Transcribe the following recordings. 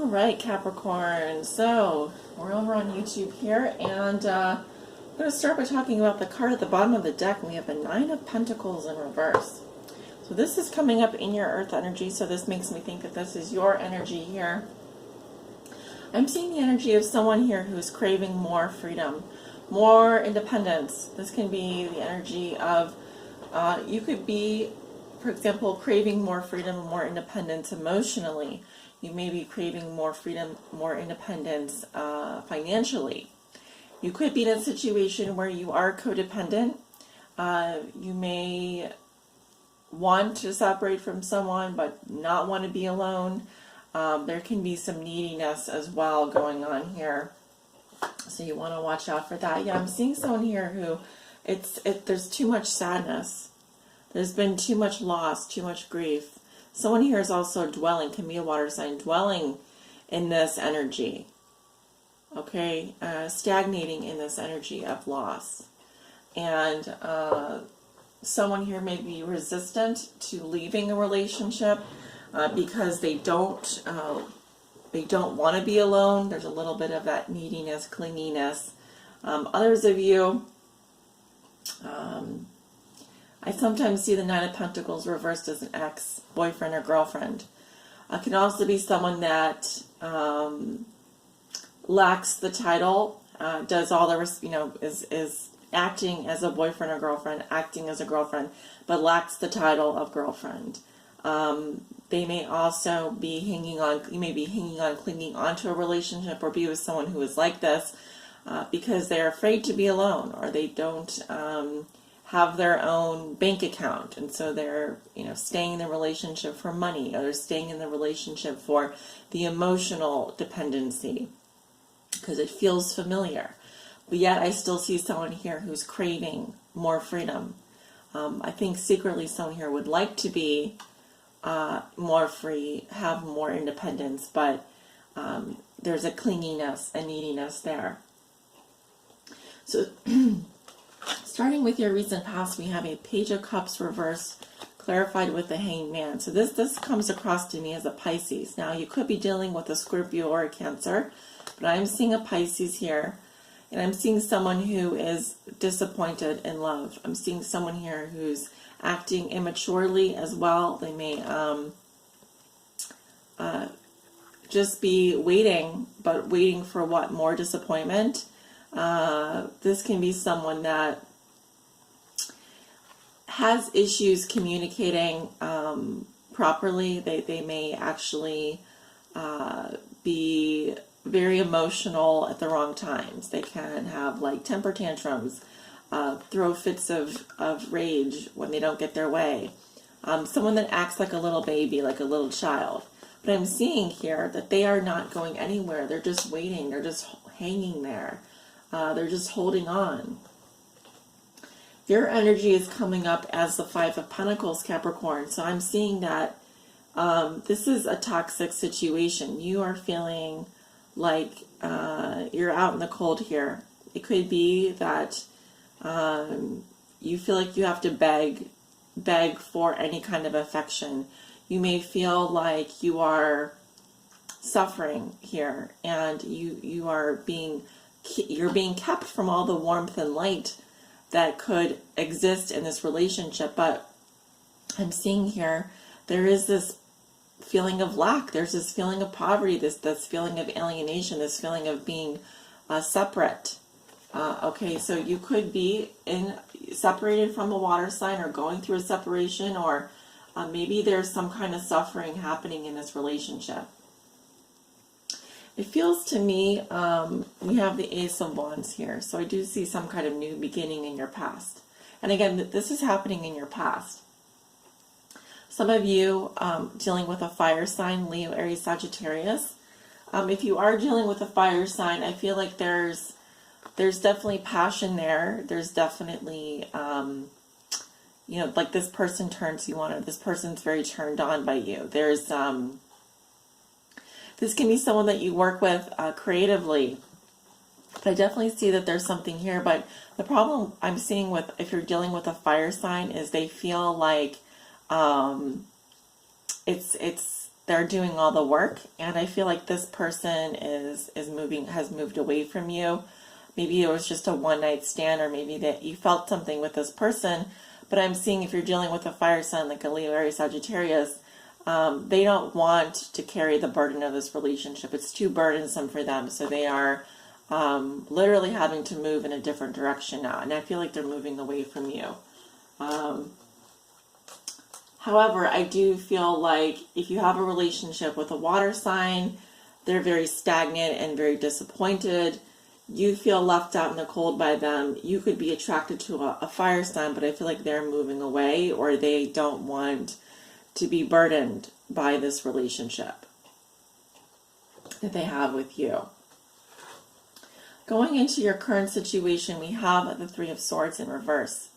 right, Capricorn. So we're over on YouTube here, and I'm going to start by talking about the card at the bottom of the deck. We have the Nine of Pentacles in reverse. So this is coming up in your Earth energy, so this makes me think that this is your energy here. I'm seeing the energy of someone here who's craving more freedom, more independence. This can be the energy of, you could be, for example, craving more freedom, more independence emotionally. You may be craving more freedom, more independence financially. You could be in a situation where you are codependent. You may want to separate from someone but not want to be alone. There can be some neediness as well going on here. So you want to watch out for that. Yeah, I'm seeing someone here who there's too much sadness. There's been too much loss, too much grief. Someone here is also dwelling, can be a water sign, dwelling in this energy. Okay, stagnating in this energy of loss. And someone here may be resistant to leaving a relationship because they don't want to be alone. There's a little bit of that neediness, clinginess. Others of you, I sometimes see the Nine of Pentacles reversed as an ex-boyfriend or girlfriend. It can also be someone that lacks the title, does all the, is acting as a boyfriend or girlfriend, acting as a girlfriend, but lacks the title of girlfriend. They may also be hanging on, clinging onto a relationship, or be with someone who is like this because they're afraid to be alone, or they don't have their own bank account, and so they're staying in the relationship for money, or they're staying in the relationship for the emotional dependency because it feels familiar. But yet I still see someone here who's craving more freedom. I think secretly someone here would like to be more free, have more independence, but there's a clinginess, a neediness there. So starting with your recent past, we have a Page of Cups reversed, clarified with the Hanged Man. So this comes across to me as a Pisces. Now, you could be dealing with a Scorpio or a Cancer, but I'm seeing a Pisces here, and I'm seeing someone who is disappointed in love. I'm seeing someone here who's acting immaturely as well. They may just be waiting, but waiting for what? More disappointment. This can be someone that has issues communicating properly. They may actually be very emotional at the wrong times. They can have like temper tantrums, throw fits of rage when they don't get their way. Someone that acts like a little baby, like a little child. But I'm seeing here that they are not going anywhere. They're just waiting. They're just hanging there. They're just holding on. Your energy is coming up as the Five of Pentacles, Capricorn. So I'm seeing that this is a toxic situation. You are feeling like you're out in the cold here. It could be that you feel like you have to beg for any kind of affection. You may feel like you are suffering here, and you're being kept from all the warmth and light that could exist in this relationship. But I'm seeing here there is this feeling of lack. There's this feeling of poverty, this feeling of alienation, this feeling of being separate. Okay, so you could be separated from a water sign, or going through a separation, or maybe there's some kind of suffering happening in this relationship. It feels to me, we have the Ace of Wands here, so I do see some kind of new beginning in your past. And again, this is happening in your past. Some of you dealing with a fire sign, Leo, Aries, Sagittarius. If you are dealing with a fire sign, I feel like there's definitely passion there. There's definitely, like this person turns you on, or this person's very turned on by you. There's, this can be someone that you work with creatively. I definitely see that there's something here, but the problem I'm seeing with, if you're dealing with a fire sign, is they feel like it's they're doing all the work, and I feel like this person has moved away from you. Maybe it was just a one night stand, or maybe that you felt something with this person. But I'm seeing if you're dealing with a fire sign like a Leo, Aries, Sagittarius, they don't want to carry the burden of this relationship. It's too burdensome for them. So they are literally having to move in a different direction now. And I feel like they're moving away from you. However, I do feel like if you have a relationship with a water sign, they're very stagnant and very disappointed. You feel left out in the cold by them. You could be attracted to a fire sign, but I feel like they're moving away, or they don't want to be burdened by this relationship that they have with you. Going into your current situation, we have the Three of Swords in reverse.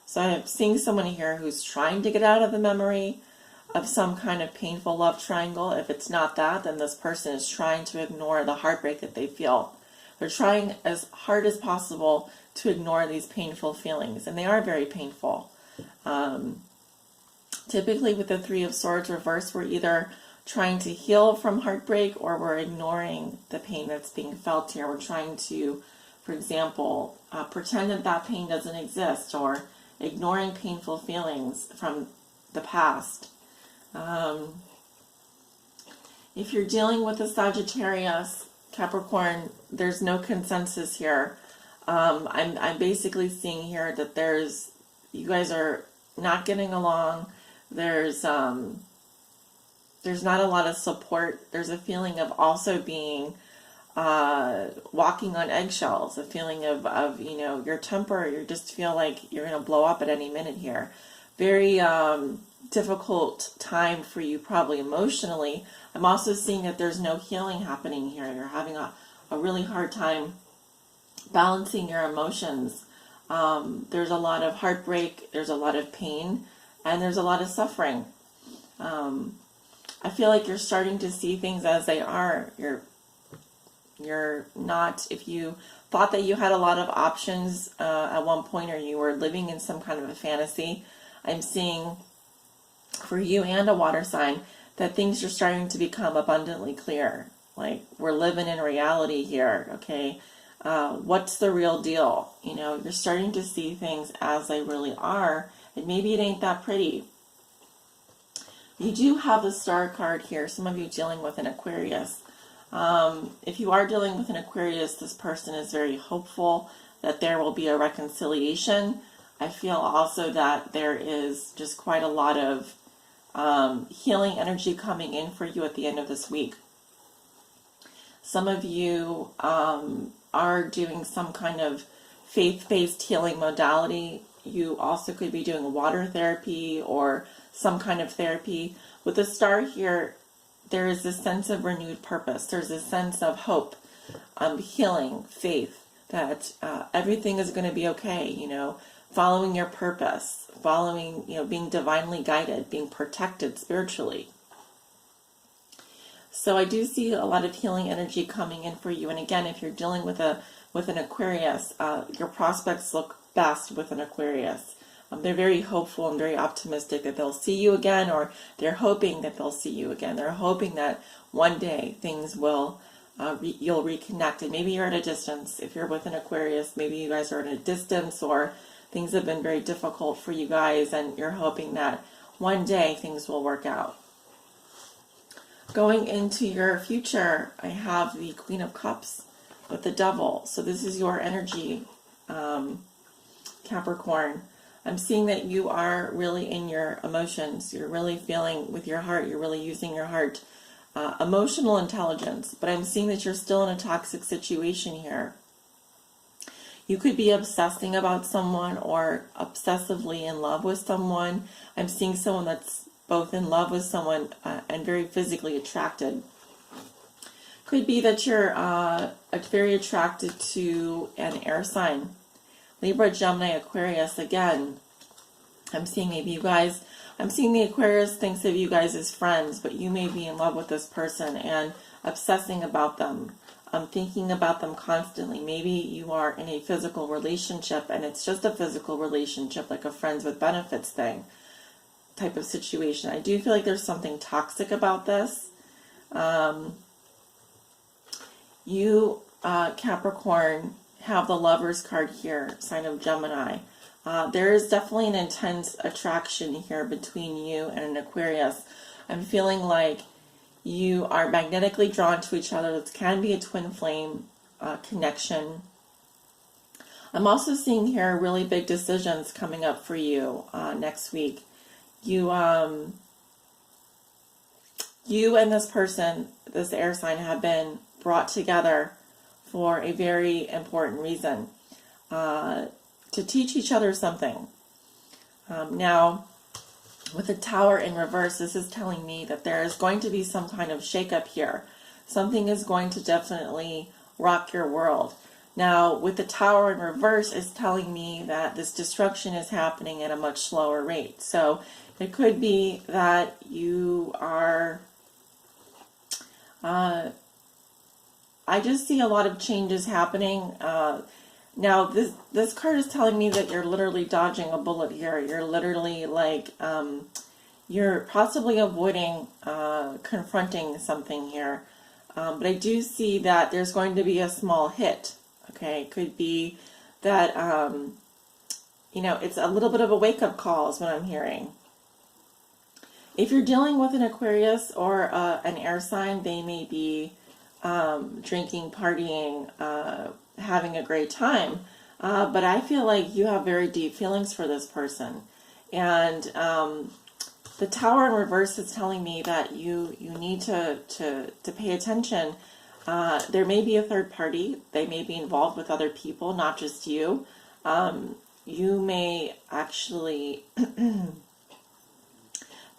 So I'm seeing someone here who's trying to get out of the memory of some kind of painful love triangle. If it's not that, then this person is trying to ignore the heartbreak that they feel. They're trying as hard as possible to ignore these painful feelings, and they are very painful. Typically with the Three of Swords reverse, we're either trying to heal from heartbreak, or we're ignoring the pain that's being felt here. We're trying to, for example, pretend that that pain doesn't exist, or ignoring painful feelings from the past. If you're dealing with a Sagittarius, Capricorn, there's no consensus here. I'm basically seeing here that you guys are not getting along. There's not a lot of support. There's a feeling of also being walking on eggshells, a feeling of your temper. You just feel like you're going to blow up at any minute here. Very difficult time for you, probably emotionally. I'm also seeing that there's no healing happening here. You're having a really hard time balancing your emotions. There's a lot of heartbreak, there's a lot of pain, and there's a lot of suffering. I feel like you're starting to see things as they are. You're not, if you thought that you had a lot of options at one point, or you were living in some kind of a fantasy, I'm seeing for you and a water sign that things are starting to become abundantly clear. Like, we're living in reality here, okay? What's the real deal? You're starting to see things as they really are, and maybe it ain't that pretty. You do have the Star card here. Some of you dealing with an Aquarius. If you are dealing with an Aquarius, this person is very hopeful that there will be a reconciliation. I feel also that there is just quite a lot of healing energy coming in for you at the end of this week. Some of you are doing some kind of faith-based healing modality. You also could be doing water therapy or some kind of therapy. With the Star here, there is a sense of renewed purpose. There's a sense of hope, healing, faith, that everything is going to be okay, following your purpose, following, being divinely guided, being protected spiritually. So I do see a lot of healing energy coming in for you. And again, if you're dealing with an Aquarius, your prospects look best with an Aquarius. They're very hopeful and very optimistic that they'll see you again, or they're hoping that they'll see you again. They're hoping that one day things will, you'll reconnect. And maybe you're at a distance. If you're with an Aquarius, maybe you guys are at a distance, or things have been very difficult for you guys, and you're hoping that one day things will work out. Going into your future, I have the Queen of Cups with the Devil. So this is your energy, Capricorn. I'm seeing that you are really in your emotions. You're really feeling with your heart. You're really using your heart. Emotional intelligence. But I'm seeing that you're still in a toxic situation here. You could be obsessing about someone or obsessively in love with someone. I'm seeing someone that's both in love with someone and very physically attracted. Could be that you're very attracted to an air sign. Libra, Gemini, Aquarius. Again, I'm seeing the Aquarius thinks of you guys as friends, but you may be in love with this person and obsessing about them. Thinking about them constantly. Maybe you are in a physical relationship and it's just a physical relationship, like a friends with benefits thing. type of situation. I do feel like there's something toxic about this. You, Capricorn, have the Lovers card here, sign of Gemini. There is definitely an intense attraction here between you and an Aquarius. I'm feeling like you are magnetically drawn to each other. This can be a twin flame connection. I'm also seeing here really big decisions coming up for you next week. You and this person, this air sign, have been brought together for a very important reason, to teach each other something. Now, with the Tower in reverse, this is telling me that there is going to be some kind of shakeup here. Something is going to definitely rock your world. Now, with the Tower in reverse, is telling me that this destruction is happening at a much slower rate. So it could be that you are... I just see a lot of changes happening. Now, this card is telling me that you're literally dodging a bullet here. You're literally like, you're possibly avoiding confronting something here. But I do see that there's going to be a small hit. Okay, it could be that, it's a little bit of a wake-up call is what I'm hearing. If you're dealing with an Aquarius or an air sign, they may be drinking, partying, having a great time. But I feel like you have very deep feelings for this person. And the Tower in reverse is telling me that you need to pay attention. There may be a third party. They may be involved with other people, not just you. You may actually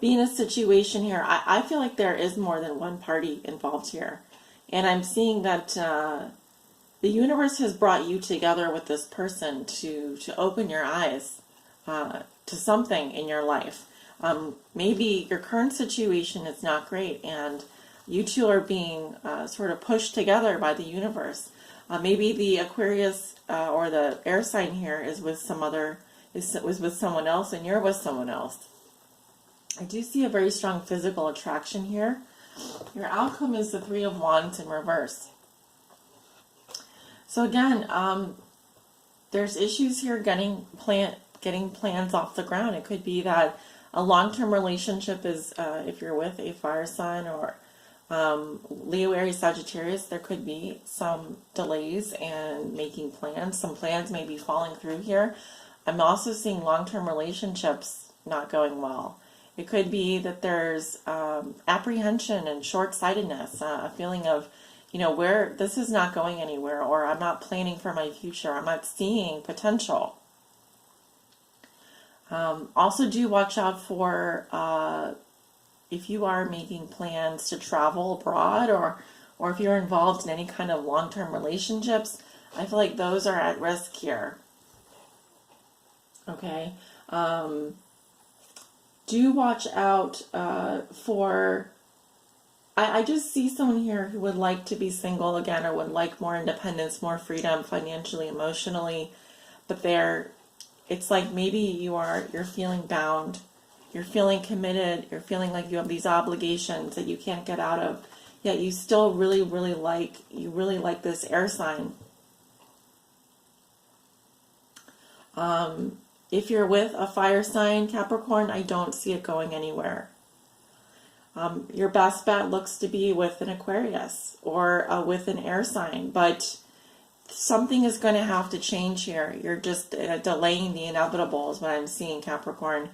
be in a situation here. I feel like there is more than one party involved here. And I'm seeing that the universe has brought you together with this person to open your eyes to something in your life. Maybe your current situation is not great and you two are being sort of pushed together by the universe. Maybe the Aquarius or the air sign here is with was with someone else and you're with someone else. I do see a very strong physical attraction here. Your outcome is the Three of Wands in reverse. So again, there's issues here getting plans off the ground. It could be that a long-term relationship is, if you're with a fire sign or Leo, Aries, Sagittarius, there could be some delays in making plans. Some plans may be falling through here. I'm also seeing long-term relationships not going well. It could be that there's apprehension and short-sightedness, a feeling of, where this is not going anywhere, or I'm not planning for my future, I'm not seeing potential. Also do watch out for if you are making plans to travel abroad or if you're involved in any kind of long-term relationships, I feel like those are at risk here. Okay. Do watch out for... I just see someone here who would like to be single again or would like more independence, more freedom financially, emotionally, but it's like maybe you're feeling bound, you're feeling committed, you're feeling like you have these obligations that you can't get out of, yet you still really like this air sign. If you're with a fire sign, Capricorn, I don't see it going anywhere. Your best bet looks to be with an Aquarius or with an air sign, but something is going to have to change here. You're just delaying the inevitable is what I'm seeing, Capricorn.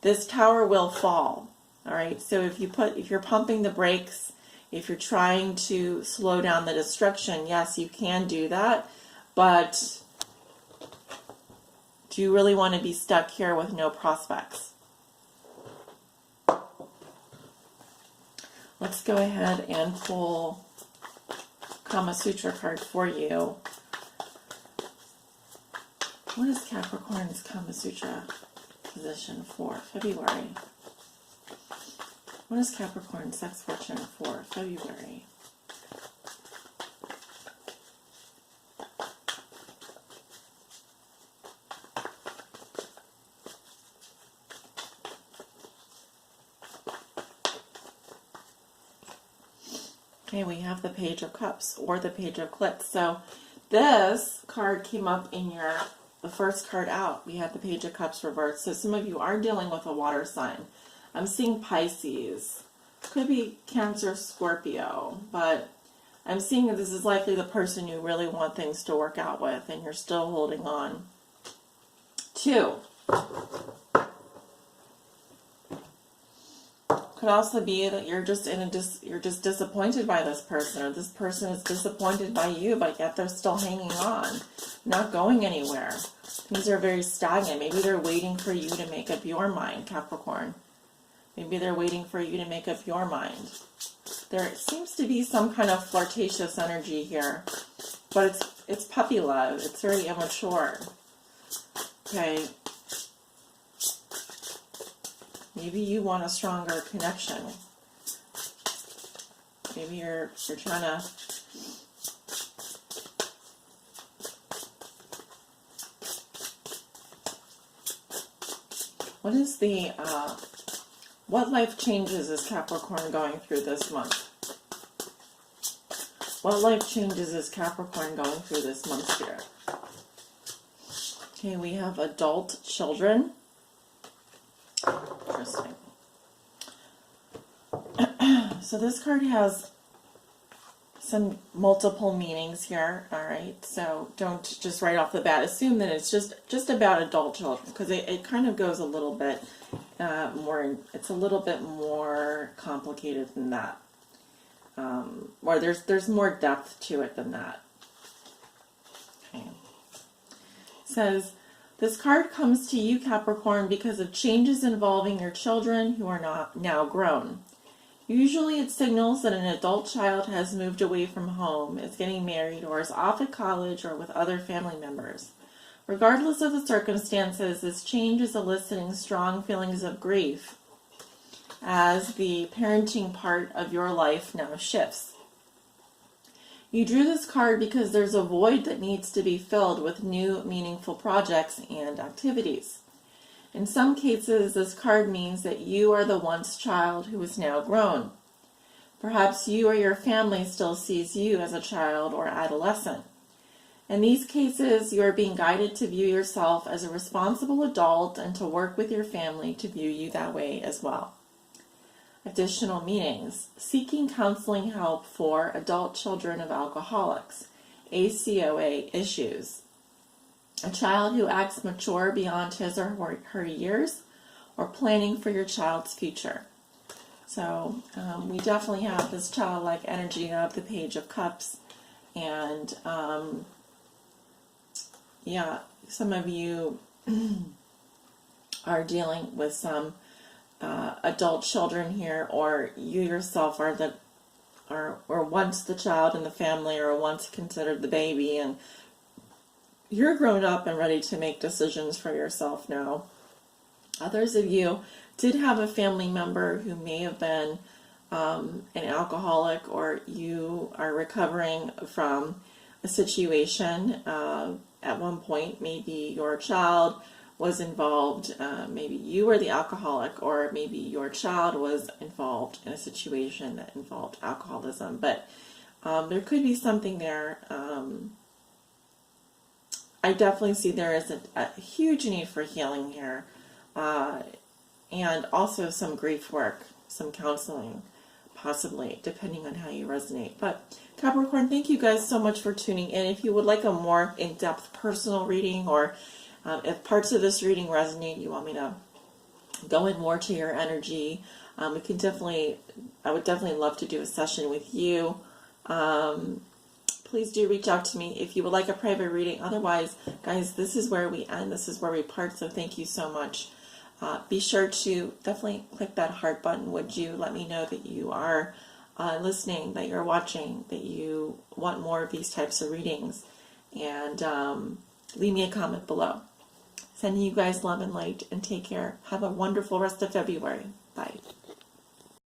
This tower will fall. All right. So if you're pumping the brakes, if you're trying to slow down the destruction, yes, you can do that. But do you really want to be stuck here with no prospects? Let's go ahead and pull Kama Sutra card for you. What is Capricorn's Kama Sutra position for February? What is Capricorn's sex fortune for February? Okay, we have the Page of Cups or the Page of Clips. So this card came up in the first card out. We had the Page of Cups reversed. So some of you are dealing with a water sign. I'm seeing Pisces. Could be Cancer, Scorpio, but I'm seeing that this is likely the person you really want things to work out with, and you're still holding on. 2. Could also be that you're just you're just disappointed by this person, or this person is disappointed by you, but yet they're still hanging on, not going anywhere. Things are very stagnant. Maybe they're waiting for you to make up your mind, Capricorn. Maybe they're waiting for you to make up your mind. There seems to be some kind of flirtatious energy here, but it's puppy love. It's very immature. Okay. Maybe you want a stronger connection. Maybe you're trying to what life changes is Capricorn going through this month? What life changes is Capricorn going through this month, Spirit? Okay, we have adult children. Interesting. So this card has some multiple meanings here, all right? So don't just right off the bat assume that it's just about adult children, because it kind of goes a little bit more, it's a little bit more complicated than that. Or there's more depth to it than that. Okay. It says, this card comes to you, Capricorn, because of changes involving your children who are not now grown. Usually it signals that an adult child has moved away from home, is getting married, or is off at college or with other family members. Regardless of the circumstances, this change is eliciting strong feelings of grief as the parenting part of your life now shifts. You drew this card because there's a void that needs to be filled with new, meaningful projects and activities. In some cases, this card means that you are the once child who is now grown. Perhaps you or your family still sees you as a child or adolescent. In these cases, you are being guided to view yourself as a responsible adult and to work with your family to view you that way as well. Additional meanings: seeking counseling help for adult children of alcoholics, ACOA issues, a child who acts mature beyond his or her years, or planning for your child's future. So we definitely have this childlike energy of the Page of Cups, and yeah, some of you are dealing with some adult children here, or you yourself are or once the child in the family, or once considered the baby, and you're grown up and ready to make decisions for yourself now. Others of you did have a family member who may have been an alcoholic, or you are recovering from a situation at one point. Maybe your child was involved, maybe you were the alcoholic, or maybe your child was involved in a situation that involved alcoholism. But there could be something there. I definitely see there is a huge need for healing here, and also some grief work, some counseling, possibly, depending on how you resonate. But Capricorn, thank you guys so much for tuning in. If you would like a more in-depth personal reading, or if parts of this reading resonate, you want me to go in more to your energy, I would definitely love to do a session with you. Please do reach out to me if you would like a private reading. Otherwise, guys, this is where we end. This is where we part. So thank you so much. Be sure to definitely click that heart button, would you? Let me know that you are listening, that you're watching, that you want more of these types of readings. And leave me a comment below. Sending you guys love and light, and take care. Have a wonderful rest of February. Bye.